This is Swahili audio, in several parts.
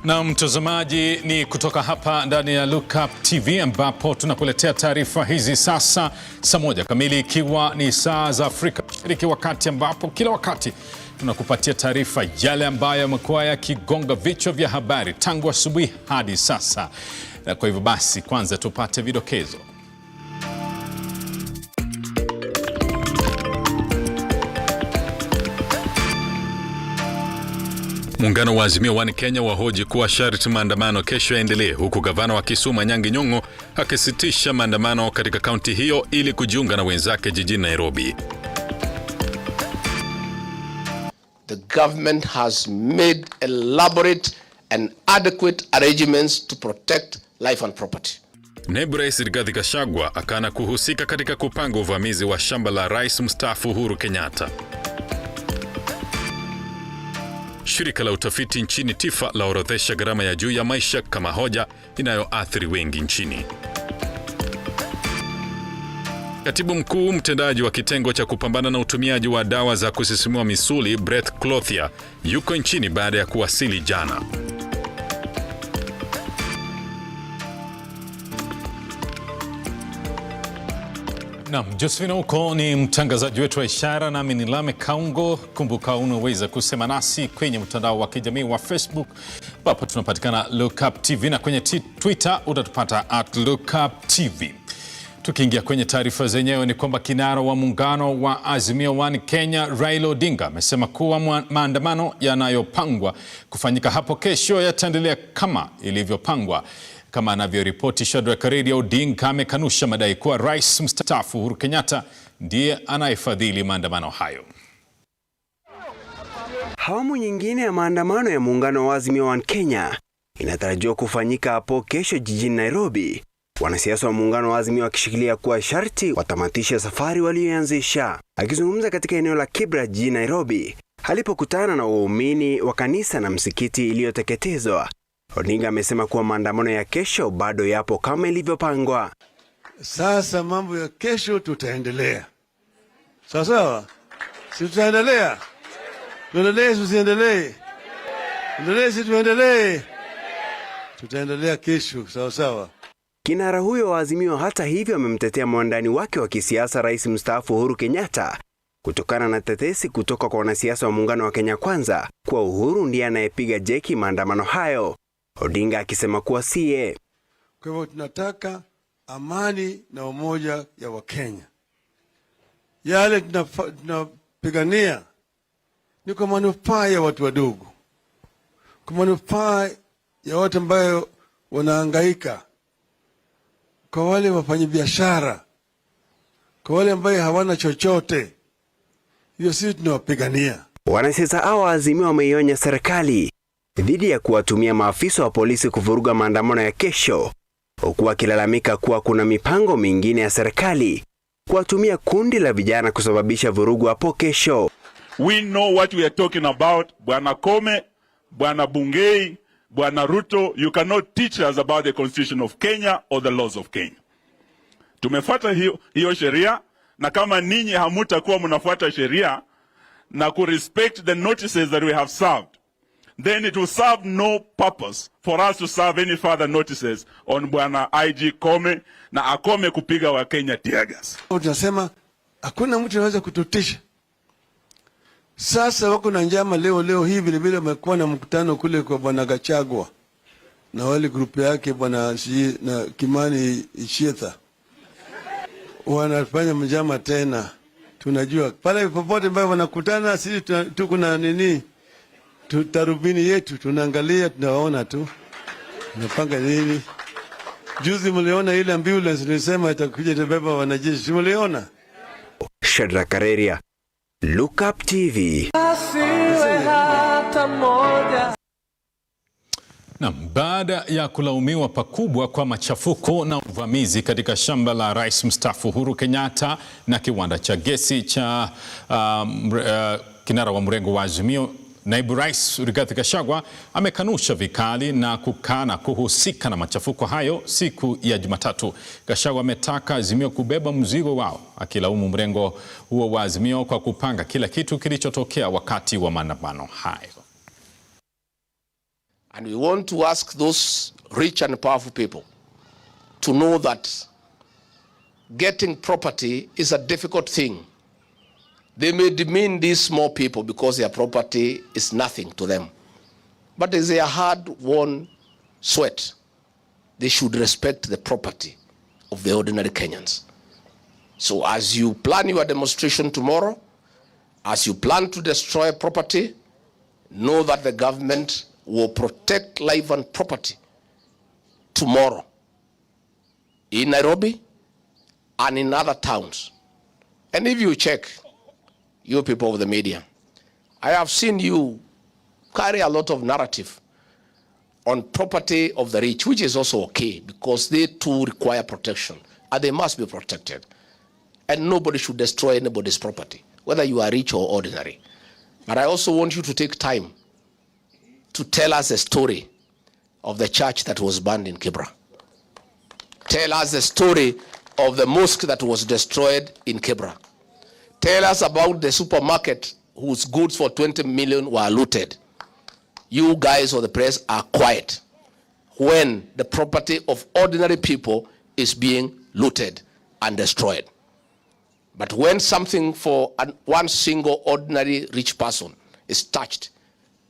Na mtazamaji, ni kutoka hapa ndani ya Lookuptv ambapo tunakuletea taarifa hizi sasa saa 1 kamili, ikiwa ni saa za Afrika Mashariki, wakati ambapo kila wakati tunakupatia taarifa yale ambayo yamekuwa yakigonga vichwa vya habari tangu asubuhi hadi sasa. Na kwa hivyo basi, kwanza tupate vidokezo. Muungano wa Azimio One Kenya wahoji kuwa sharti maandamano kesho yaendelee, huku gavana wa Kisumu Nyangi Nyong'o akisitisha maandamano katika kaunti hiyo ili kujiunga na wenzake jijini Nairobi. The government has made elaborate and adequate arrangements to protect life and property. Naibu Rais Rigathi Gachagua akana kuhusika katika kupanga uvamizi wa shamba la Rais mstaafu Uhuru Kenyatta. Shirika la utafiti nchini TIFA laorodhesha gharama ya juu ya maisha kama hoja inayoathiri wengi nchini. Katibu mkuu mtendaji wa kitengo cha kupambana na utumiaji wa dawa za kusisimua misuli Brett Clouthier yuko nchini baada ya kuwasili jana. Josephine uko ni mtangazaji wetu wa ishara, nami ni Naye Lamech Aungo. Kumbuka unaweza kusema nasi kwenye mtandao wa kijamii wa Facebook ambapo tunapatikana Lookuptv, na kwenye Twitter utatupata @Lookuptv. Tukiingia kwenye taarifa zenyewe, ni kwamba kinara wa muungano wa Azimio One Kenya Raila Odinga amesema kuwa maandamano yanayopangwa kufanyika hapo kesho yataendelea kama ilivyopangwa. Kama anavyoripoti Shadrack Radio, Odinga amekanusha madai kuwa Rais mstaafu Uhuru Kenyatta ndiye anayefadhili maandamano hayo. Awamu nyingine ya maandamano ya muungano wa Azimio One Kenya inatarajiwa kufanyika hapo kesho jijini Nairobi. Wanasiasa wa muungano wa Azimio wakishikilia kuwa sharti watamatisha safari walioanzisha. Akizungumza katika eneo la Kibra jijini Nairobi alipokutana na waumini wa kanisa na msikiti iliyoteketezwa, Odinga amesema kuwa maandamano ya kesho bado yapo kama ilivyopangwa. Sasa mambo ya kesho tutaendelea. Sawa sawa? Si tutaendelea? Tuendelee, tusiendelee? Endelee, si tuendelee? Tutaendelea kesho, sawa sawa? Kinara huyo wa Azimio hata hivyo amemtetea mwandani wake wa kisiasa Rais mstaafu Uhuru Kenyatta kutokana na tetesi kutoka kwa wanasiasa wa muungano wa Kenya Kwanza kuwa Uhuru ndiye anayepiga jeki maandamano hayo. Odinga akisema kuwa siye. Kwa hivyo tunataka amani na umoja ya Wakenya. Yale tunapigania ni kwa manufaa ya watu wadogo, kwa manufaa ya watu ambao wanahangaika, kwa wale wafanyabiashara, kwa wale ambao hawana chochote. Hiyo sisi tunawapigania. Wanasiasa hao wa Azimio wameionya serikali dhidi ya kuwatumia maafisa wa polisi kuvuruga maandamano ya kesho, huku wakilalamika kuwa kuna mipango mingine ya serikali kuwatumia kundi la vijana kusababisha vurugu hapo kesho. We know what we are talking about. Bwana Kome, Bwana Bungei, Bwana Ruto, you cannot teach us about the constitution of Kenya or the laws of Kenya. Tumefuata hiyo sheria, na kama ninyi hamutakuwa mnafuata sheria na kurespect the notices that we have served, then it will serve no purpose for us to serve any further notices on Bwana IG Kome na akome kupiga wa Kenya tear gas. Tunasema hakuna mtu anaweza kututisha. Sasa wako na njama leo hii vile vile wamekuwa na mkutano kule kwa Bwana Gachagua na wale grupu yake Bwana na Kimani Ichietha. Wanafanya mjama tena. Tunajua pale popote ambao wanakutana sisi tuko na nini? Tutarubini yetu tunaangalia, tunaona tu tunapanga nini. Juzi mliona ile ambulance nilisema itakuja kubeba wanajeshi, mliona? Shadrack Radio, Lookuptv. Baada ya kulaumiwa pakubwa kwa machafuko na uvamizi katika shamba la Rais mstaafu Uhuru Kenyatta na kiwanda cha gesi cha kinara wa mrengo wa Azimio Naibu Rais Rigathi Gachagua amekanusha vikali na kukana kuhusika na machafuko hayo siku ya Jumatatu. Gachagua ametaka Azimio kubeba mzigo wao, akilaumu mrengo huo wa Azimio kwa kupanga kila kitu kilichotokea wakati wa maandamano hayo. And we want to ask those rich and powerful people to know that getting property is a difficult thing. They may demean these small people because their property is nothing to them. But it's a hard-won sweat. They should respect the property of the ordinary Kenyans. So as you plan your demonstration tomorrow, as you plan to destroy property, know that the government will protect life and property tomorrow in Nairobi and in other towns. And if you check, you people of the media, I have seen you carry a lot of narrative on property of the rich, which is also okay because they too require protection and they must be protected. And nobody should destroy anybody's property, whether you are rich or ordinary. But I also want you to take time to tell us a story of the church that was burned in Kibra. Tell us the story of the mosque that was destroyed in Kibra. Tell us about the supermarket whose goods for 20 million were looted. You guys of the press are quiet when the property of ordinary people is being looted and destroyed. But when something for one single ordinary rich person is touched,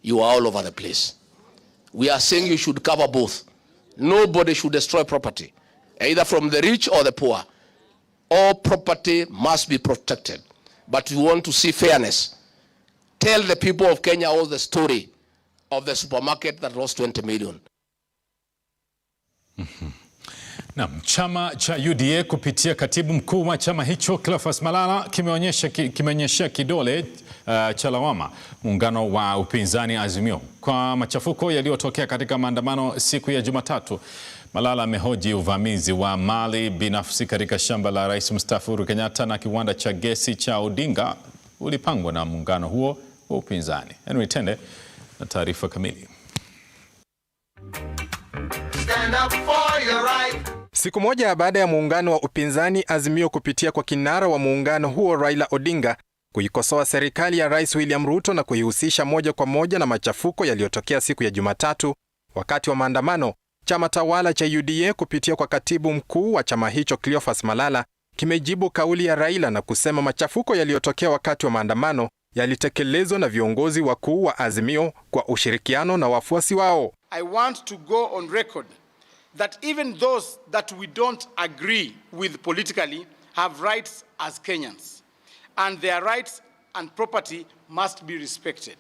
you are all over the place. We are saying you should cover both. Nobody should destroy property, either from the rich or the poor. All property must be protected. But we want to see fairness. Tell the people of Kenya all the story of the supermarket that lost 20 million. Naam, chama cha UDA kupitia katibu mkuu wa chama hicho Cleophas Malala kimeonyesha kidole cha lawama muungano wa upinzani Azimio kwa machafuko yaliyotokea katika maandamano siku ya Jumatatu. Malala amehoji uvamizi wa mali binafsi katika shamba la Rais mstaafu Uhuru Kenyatta na kiwanda cha gesi cha Odinga ulipangwa na muungano huo wa upinzani. Henry Tende na taarifa kamili. Stand up for your right. Siku moja baada ya muungano wa upinzani Azimio kupitia kwa kinara wa muungano huo Raila Odinga kuikosoa serikali ya Rais William Ruto na kuihusisha moja kwa moja na machafuko yaliyotokea siku ya Jumatatu wakati wa maandamano, chama tawala cha UDA kupitia kwa katibu mkuu wa chama hicho Cleophas Malala kimejibu kauli ya Raila na kusema machafuko yaliyotokea wakati wa maandamano yalitekelezwa na viongozi wakuu wa Azimio kwa ushirikiano na wafuasi wao. I want to go on record that even those that we don't agree with politically have rights as Kenyans, and their rights and property must be respected.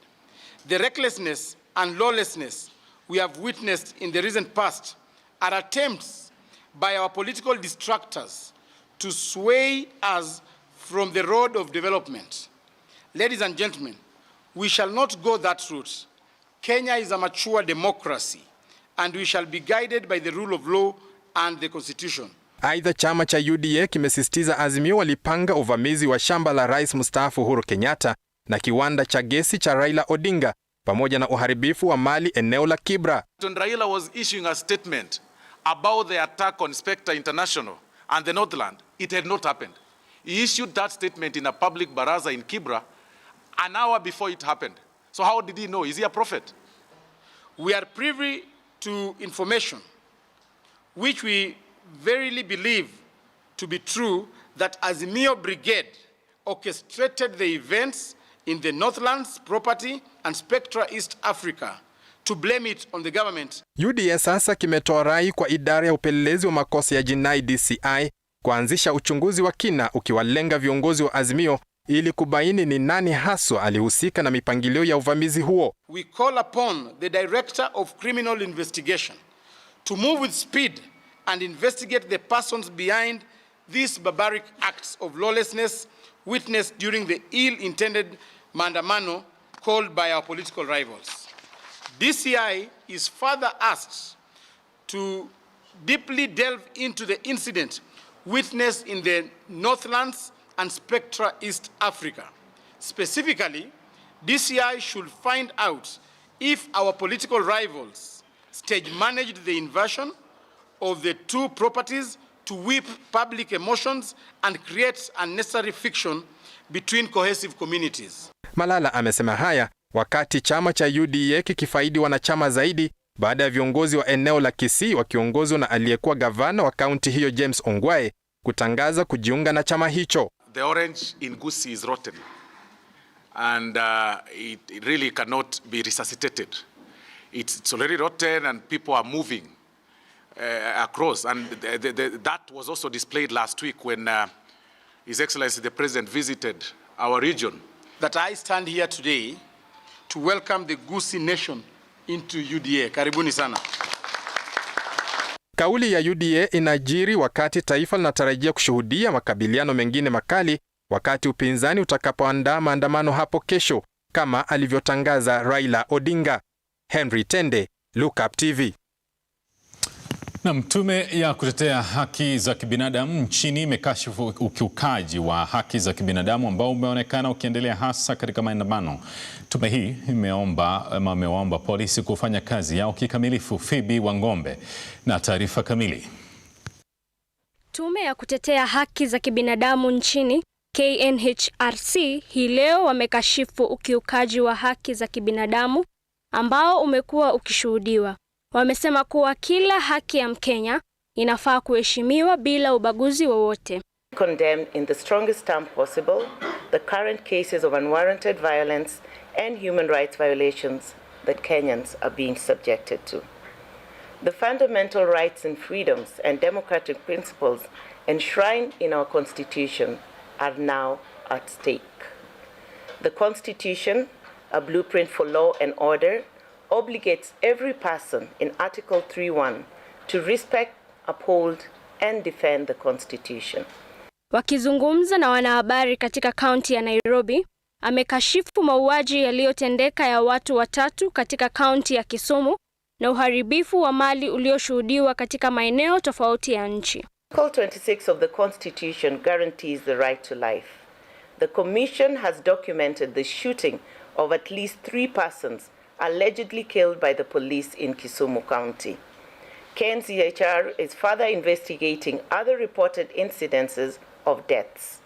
The recklessness and lawlessness we have witnessed in the recent past are attempts by our political distractors to sway us from the road of development. Ladies and gentlemen, we shall not go that route. Kenya is a mature democracy, and we shall be guided by the rule of law and the constitution. Aidha, chama cha UDA kimesisitiza Azimio walipanga uvamizi wa shamba la Rais mstaafu Uhuru Kenyatta na kiwanda cha gesi cha Raila Odinga pamoja na uharibifu wa mali eneo la Kibra. When Raila was issuing a statement about the attack on Spectre International and the Northland, it had not happened. He issued that statement in a public baraza in Kibra an hour before it happened. So how did he know? Is he a prophet? We are privy to information which we verily believe to be true that Azimio Brigade orchestrated the events in the Northlands property and Spectra East Africa to blame it on the government. UDA sasa kimetoa rai kwa idara ya upelelezi wa makosa ya jinai DCI kuanzisha uchunguzi wa kina ukiwalenga viongozi wa Azimio ili kubaini ni nani haswa alihusika na mipangilio ya uvamizi huo. We call upon the Director of Criminal Investigation to move with speed and investigate the persons behind these barbaric acts of lawlessness witnessed during the ill-intended maandamano called by our political rivals. DCI is further asked to deeply delve into the incident witnessed in the Northlands and Spectra East Africa. Specifically, DCI should find out if our political rivals stage-managed the invasion of the two properties to whip public emotions and create unnecessary friction between cohesive communities. Malala amesema haya wakati chama cha UDA kikifaidi wanachama zaidi baada ya viongozi wa eneo la Kisii wakiongozwa na aliyekuwa gavana wa kaunti hiyo James Ongwae kutangaza kujiunga na chama hicho. The orange in Gusii is rotten and it really cannot be resuscitated. It's already rotten and people are moving across, and that was also displayed last week when His Excellency the President visited our region. That I stand here today to welcome the Gusii nation into UDA. Karibuni sana. Kauli ya UDA inajiri wakati taifa linatarajia kushuhudia makabiliano mengine makali wakati upinzani utakapoandaa maandamano hapo kesho, kama alivyotangaza Raila Odinga. Henry Tende, Lookuptv. Na tume ya kutetea haki za kibinadamu nchini imekashifu ukiukaji wa haki za kibinadamu ambao umeonekana ukiendelea hasa katika maandamano. Tume hii imeomba polisi kufanya kazi yao kikamilifu. Phoebe Wangombe na taarifa kamili. Tume ya kutetea haki za kibinadamu nchini KNHRC hii leo wamekashifu ukiukaji wa haki za kibinadamu ambao umekuwa ukishuhudiwa. Wamesema kuwa kila haki ya Mkenya inafaa kuheshimiwa bila ubaguzi wowote. Condemn in the strongest term possible the current cases of unwarranted violence and human rights violations that Kenyans are being subjected to. The fundamental rights and freedoms and democratic principles enshrined in our Constitution are now at stake. The Constitution, a blueprint for law and order, obligates every person in Article 3.1 to respect, uphold, and defend the Constitution. Wakizungumza na wanahabari katika kaunti ya Nairobi, amekashifu mauaji yaliyotendeka ya watu watatu katika kaunti ya Kisumu na uharibifu wa mali ulioshuhudiwa katika maeneo tofauti ya nchi. Article 26 of the Constitution guarantees the right to life. The Commission has documented the shooting of at least 3 persons allegedly killed by the police in Kisumu County. KNCHR is further investigating other reported incidences of deaths.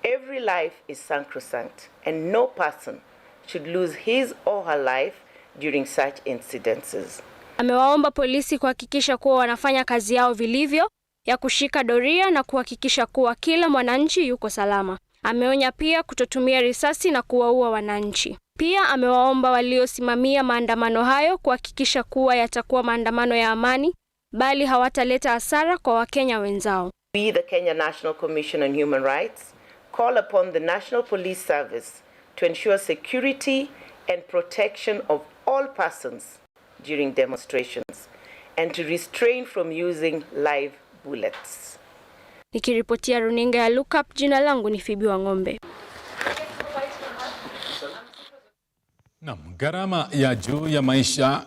Every life is sacrosanct, and no person should lose his or her life during such incidences. Amewaomba polisi kuhakikisha kuwa wanafanya kazi yao vilivyo ya kushika doria na kuhakikisha kuwa kila mwananchi yuko salama. Ameonya pia kutotumia risasi na kuwaua wananchi. Pia amewaomba waliosimamia maandamano hayo kuhakikisha kuwa yatakuwa maandamano ya amani, bali hawataleta hasara kwa Wakenya wenzao. We, the Kenya National Commission on Human Rights, call upon the National Police Service to ensure security and protection of all persons during demonstrations and to restrain from using live bullets. Nikiripotia runinga ya Lookup, jina langu ni Phoebe Wangombe. Gharama ya juu ya maisha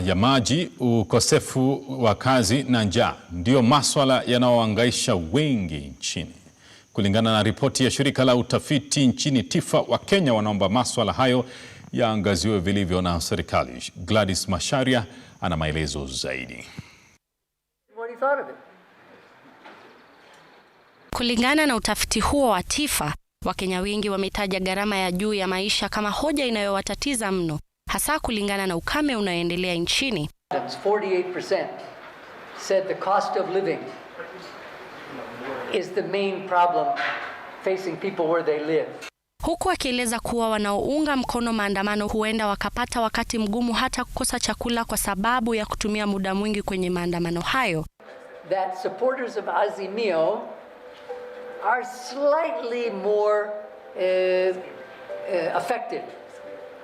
ya maji, ukosefu wa kazi na njaa ndio maswala yanayohangaisha wengi nchini. Kulingana na ripoti ya shirika la utafiti nchini TIFA, Wakenya wanaomba maswala hayo yaangaziwe vilivyo na serikali. Gladys Masharia ana maelezo zaidi. Kulingana na utafiti huo wa TIFA, Wakenya wengi wametaja gharama ya juu ya maisha kama hoja inayowatatiza mno, hasa kulingana na ukame unaoendelea nchini. 48% said the cost of living is the main problem facing people where they live. Huku akieleza kuwa wanaounga mkono maandamano huenda wakapata wakati mgumu hata kukosa chakula kwa sababu ya kutumia muda mwingi kwenye maandamano hayo. That supporters of Azimio are slightly more affected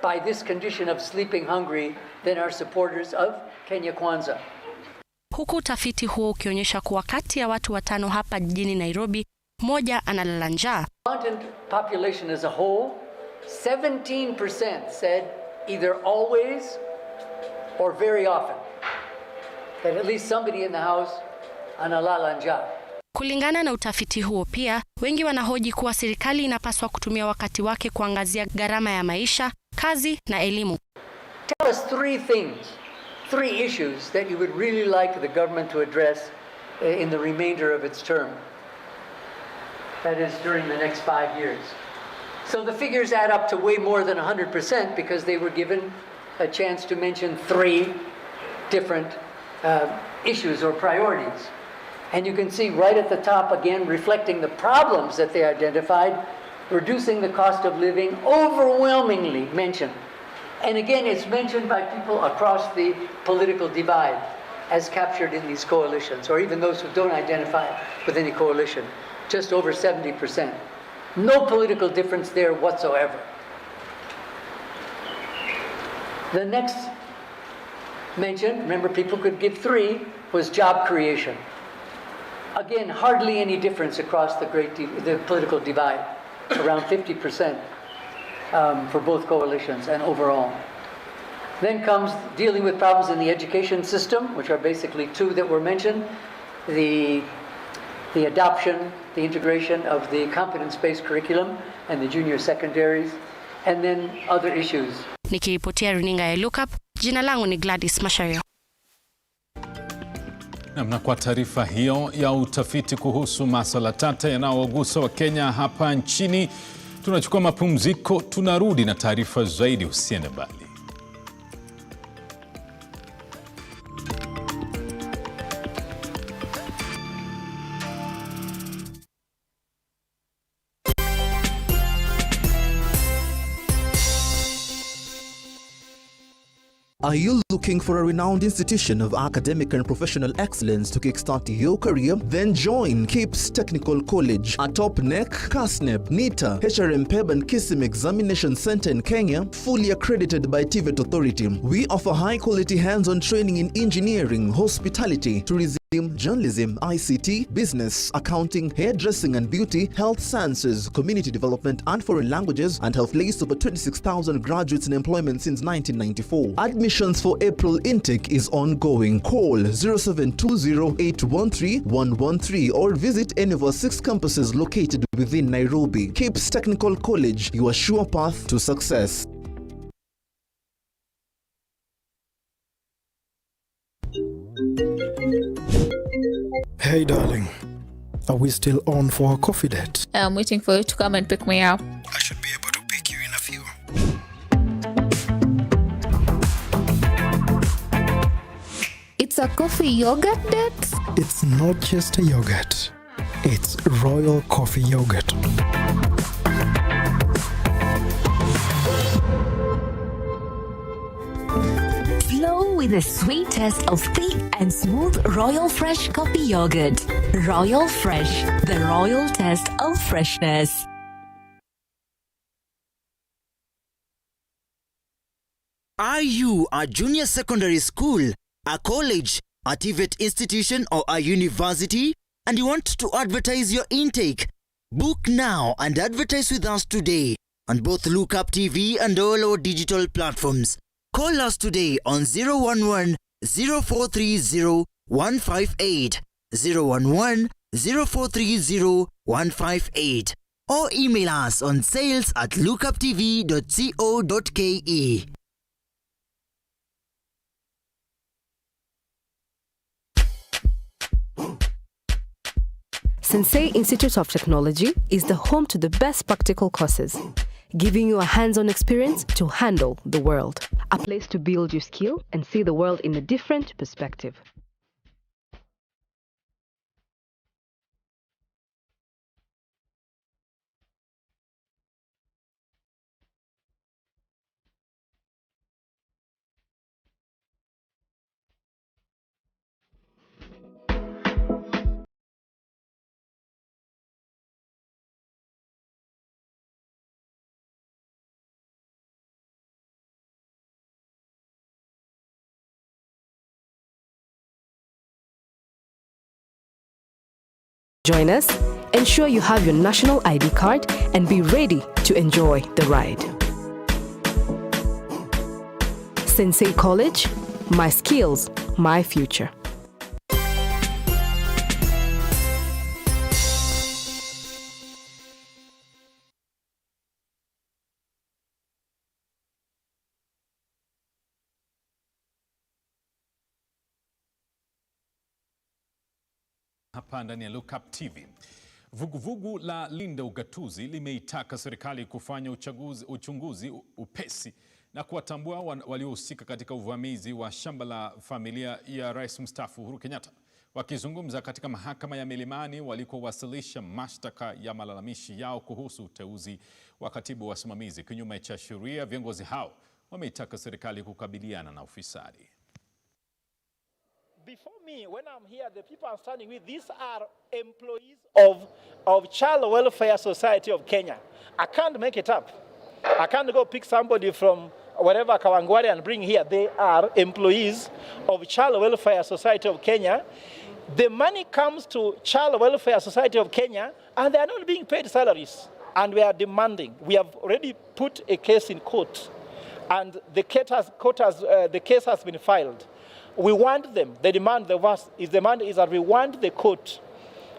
by this condition of sleeping hungry than our supporters of Kenya Kwanza. Huku utafiti huo ukionyesha kuwa kati ya watu 5 hapa jijini Nairobi, mmoja analala njaa. Content population as a whole, 17% said either always or very often that at least somebody in the house analala njaa. Kulingana na utafiti huo pia, wengi wanahoji kuwa serikali inapaswa kutumia wakati wake kuangazia gharama ya maisha, kazi na elimu. Tell us 3 issues that you would really like the government to address in the remainder of its term. That is during the next 5 years. So the figures add up to way more than 100% because they were given a chance to mention 3 different issues or priorities. And you can see right at the top again, reflecting the problems that they identified, reducing the cost of living, overwhelmingly mentioned. And again, it's mentioned by people across the political divide as captured in these coalitions, or even those who don't identify with any coalition, just over 70%. No political difference there whatsoever. The next mention, remember people could give 3, was job creation. Again, hardly any difference across the political divide, around 50% for both coalitions and overall. Then comes dealing with problems in the education system, which are basically 2 that were mentioned. The adoption, the integration of the competence-based curriculum and the junior secondaries, and then other issues. Nikiripotia runinga ya Lookup, jina langu ni Gladys Mashario. Na kwa taarifa hiyo ya utafiti kuhusu masuala tata yanayowagusa Wakenya hapa nchini, tunachukua mapumziko, tunarudi na taarifa zaidi, usiende mbali. Are you looking for a renowned institution of academic and professional excellence to kickstart your career? Then join KIPS Technical College, a top NEC, CASNEB, NITA, HRMPEB and KISIM examination center in Kenya, fully accredited by TVET Authority. We offer high-quality hands-on training in engineering, hospitality, tourism, journalism, ICT, business, accounting, hairdressing and beauty, health sciences, community development and foreign languages, and have placed over 26,000 graduates in employment since 1994. Admissions for April intake is ongoing. Call 0720-813-113 or visit any of our 6 campuses located within Nairobi. KIPS Technical College, your sure path to success. Hey darling, are we still on for a coffee date? I'm waiting for you to come and pick me up. I should be able to pick you in a few. It's a coffee yogurt date? It's not just a yogurt, it's royal coffee yogurt. Flow with the sweet taste of thick and smooth Royal Fresh coffee yogurt. Royal Fresh, the royal taste of freshness. Are you a junior secondary school, a college, a TVET institution or a university, and you want to advertise your intake? Book now and advertise with us today on both Lookuptv and all our digital platforms. Call us today on 011-0430-158, 011-0430-158, or email us on sales@lookuptv.co.ke. Sensei Institute of Technology is the home to the best practical courses, giving you a hands-on experience to handle the world. A place to build your skill and see the world in a different perspective. Join us, ensure you have your national ID card, and be ready to enjoy the ride. Sensei College, my skills, my future. Hapa ndani ya Lookuptv. Vuguvugu la Linda Ugatuzi limeitaka serikali kufanya uchunguzi upesi na kuwatambua waliohusika katika uvamizi wa shamba la familia ya Rais mstaafu Uhuru Kenyatta. Wakizungumza katika mahakama ya Milimani walikowasilisha mashtaka ya malalamishi yao kuhusu uteuzi wa katibu wasimamizi kinyume cha sheria, viongozi hao wameitaka serikali kukabiliana na ufisadi. Before me, when I'm here, the people I'm standing with, these are employees of Child Welfare Society of Kenya. I can't make it up. I can't go pick somebody from wherever Kawangware and bring here. They are employees of Child Welfare Society of Kenya. The money comes to Child Welfare Society of Kenya and they are not being paid salaries. And we are demanding. We have already put a case in court and the case has been filed. We want them, the demand is that we want the court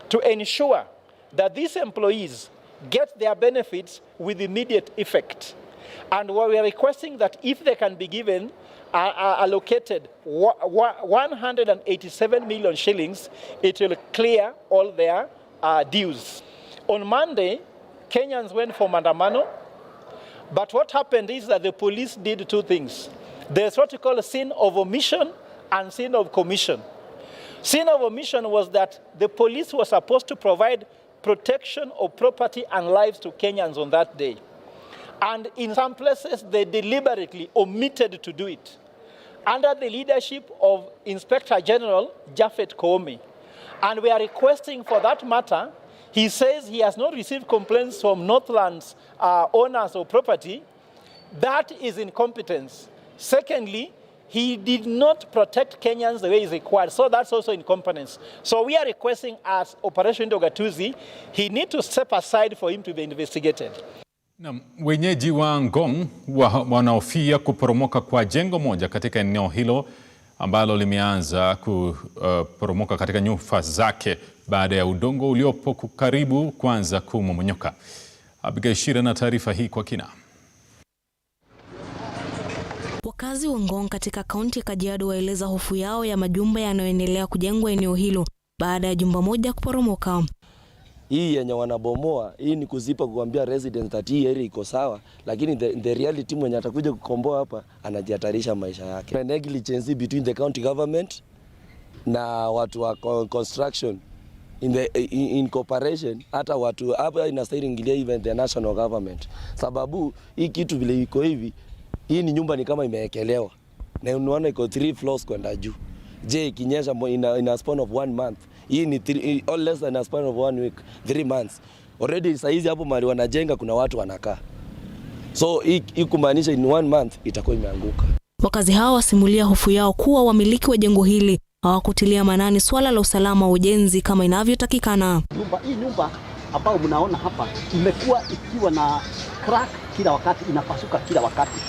to ensure that these employees get their benefits with immediate effect. And we are requesting that if they can be given allocated 187 million shillings, it will clear all their dues. On Monday, Kenyans went for Mandamano, but what happened is that the police did two things. There's what we call a sin of omission and sin of commission. Sin of omission was that the police were supposed to provide protection of property and lives to Kenyans on that day. And in some places, they deliberately omitted to do it. Under the leadership of Inspector General Japhet Koome. And we are requesting for that matter, he says he has not received complaints from Northland's owners of property. That is incompetence. Secondly, he did not protect Kenyans the way is required, so that's also incompetence. So we are requesting as Operation Dogatuzi, he needs to step aside for him to be investigated. Na wenyeji wa Ngong wanaofia kuporomoka kwa jengo moja katika eneo hilo ambalo limeanza kuporomoka katika nyufa zake baada ya udongo uliopo karibu kuanza kumomonyoka. Abigail Shira na taarifa hii kwa kina. Wakazi wa Ngong katika kaunti ya Kajiado waeleza hofu yao ya majumba yanayoendelea kujengwa eneo hilo baada ya jumba moja kuporomoka. Hii yenye wanabomoa, hii ni kuzipa kuambia residents that hii area iko sawa, lakini the reality mwenye atakuja kukomboa hapa anajihatarisha maisha yake. Negligence between the county government na watu wa construction in cooperation, hata watu hapa inastahili ingilia even the national government. Sababu hii kitu vile iko hivi, hii ni nyumba ni kama imeekelewa na unaona iko 3 floors kwenda juu. Je, kinyesha in a span of 1 month, hii ni all less than a span of 1 week, 3 months. Already saizi hapo mali wanajenga kuna watu wanakaa. So hii kumaanisha in 1 month itakuwa imeanguka. Wakazi hao wasimulia hofu yao kuwa wamiliki wa jengo hili hawakutilia manani swala la usalama wa ujenzi kama inavyotakikana. Hii nyumba ambayo mnaona hapa imekuwa ikiwa na crack kila wakati, inapasuka kila wakati.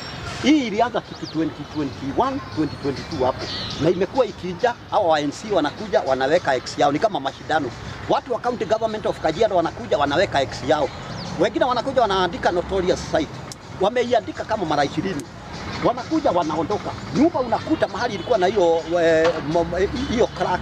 Hii ilianza kitu 2021, 2022 hapo. Na imekuwa ikija, hao wa NC wanakuja wanaweka X yao, ni kama mashindano. Watu wa County Government of Kajiado wanakuja wanaweka X yao. Wengine wanakuja wanaandika notorious site. Wameiandika kama mara 20. Wanakuja wanaondoka. Nyumba unakuta mahali ilikuwa na hiyo crack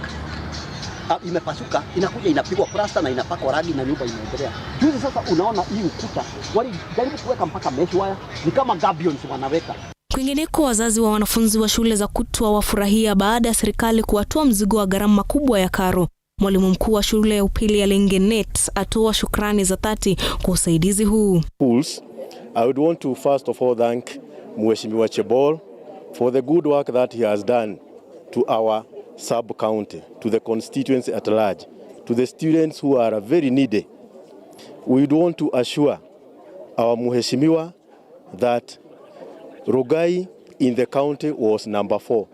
imepasuka, inakuja inapigwa plasta na inapakwa rangi na nyumba inaendelea. Juzi sasa unaona hii ukuta walijaribu kuweka mpaka mesh wire, ni kama gabions wanaweka. Kwingineko, wazazi wa wanafunzi wa shule za kutwa wafurahia baada ya serikali kuwatoa mzigo wa gharama kubwa ya karo. Mwalimu mkuu wa shule ya upili ya Lengenet atoa shukrani za dhati kwa usaidizi huu. Schools, I would want to first of all thank Mheshimiwa Chebol for the good work that he has done to our sub-county, to the constituency at large, to the students who are very needy. We would want to assure our Mheshimiwa that Rogai in the county was number 4.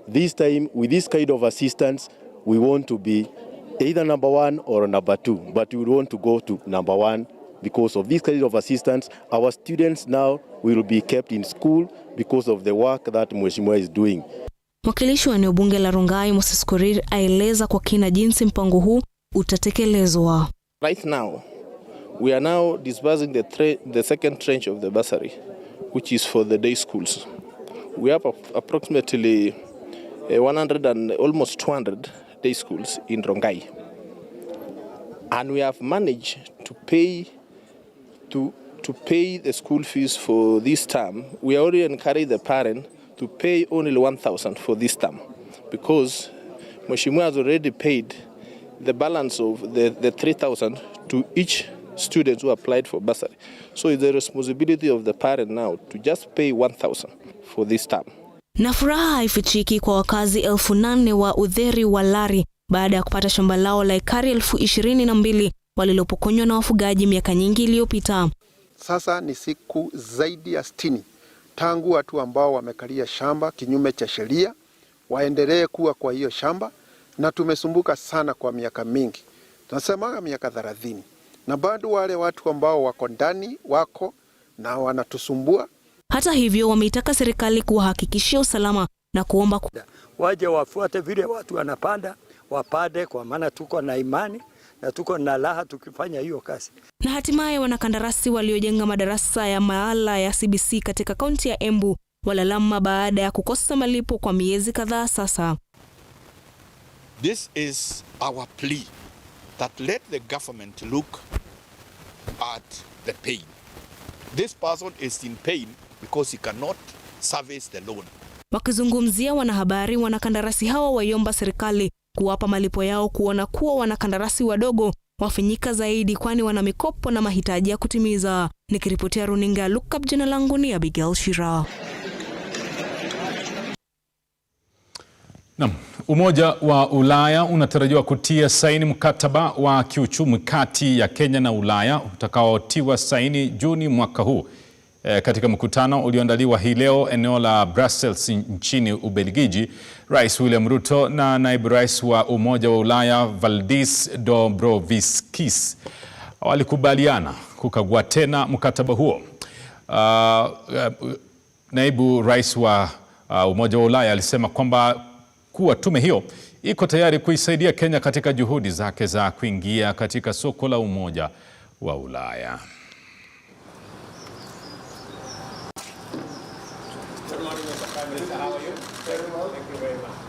This time, with this kind of assistance, we want to be either number 1 or number 2, but we want to go to number 1 because of this kind of assistance. Our students now will be kept in school because of the work that Mheshimiwa is doing. Mwakilishi wa eneo bunge la Rongai Moses Korir aeleza kwa kina jinsi mpango huu utatekelezwa. Right now, we are now disbursing the second tranche of the bursary, which is for the day schools. We have approximately 100 and almost 200 day schools in Rongai. And we have managed to pay to to pay the school fees for this term, we already encourage the parent to pay only 1,000 for this term, because Mheshimiwa has already paid the balance of the 3,000 to each student who applied for bursary. So it's the responsibility of the parent now to just pay 1,000 for this term. Na furaha haifichiki kwa wakazi 8,000 wa Udheri wa Lari baada ya kupata shamba lao la ekari 22,000 walilopokonywa na wafugaji miaka nyingi iliyopita. Sasa ni siku zaidi ya 60 tangu watu ambao wamekalia shamba kinyume cha sheria waendelee kuwa kwa hiyo shamba, na tumesumbuka sana kwa miaka mingi. Tunasema miaka 30. Na bado wale watu ambao wako ndani wako na wanatusumbua. Hata hivyo wameitaka serikali kuhakikishia usalama na kuomba waje wafuate vile watu wanapanda, wapande, kwa maana tuko na imani na tuko na raha tukifanya hiyo kazi. Na hatimaye wanakandarasi waliojenga madarasa ya maala ya CBC katika kaunti ya Embu walalama baada ya kukosa malipo kwa miezi kadhaa sasa. This is our plea that let the government look at the pain. This person is in pain because he cannot service the loan. Wakizungumzia wanahabari, wanakandarasi hawa waiomba serikali kuwapa malipo yao, kuona kuwa wanakandarasi wadogo wafinyika zaidi, kwani wana mikopo na mahitaji ya kutimiza. Nikiripotia runinga Lookuptv, jina langu ni Abigail Shira. Umoja wa Ulaya unatarajiwa kutia saini mkataba wa kiuchumi kati ya Kenya na Ulaya utakaotiwa saini Juni mwaka huu. Katika mkutano ulioandaliwa hii leo eneo la Brussels nchini Ubelgiji, Rais William Ruto na naibu rais wa Umoja wa Ulaya Valdis Dombrovskis walikubaliana kukagua tena mkataba huo. Naibu rais wa Umoja wa Ulaya alisema kwamba kuwa tume hiyo iko tayari kuisaidia Kenya katika juhudi zake za kuingia katika soko la Umoja wa Ulaya. Good morning, Mr. Prime Minister. How are you? Very well. Thank you very much.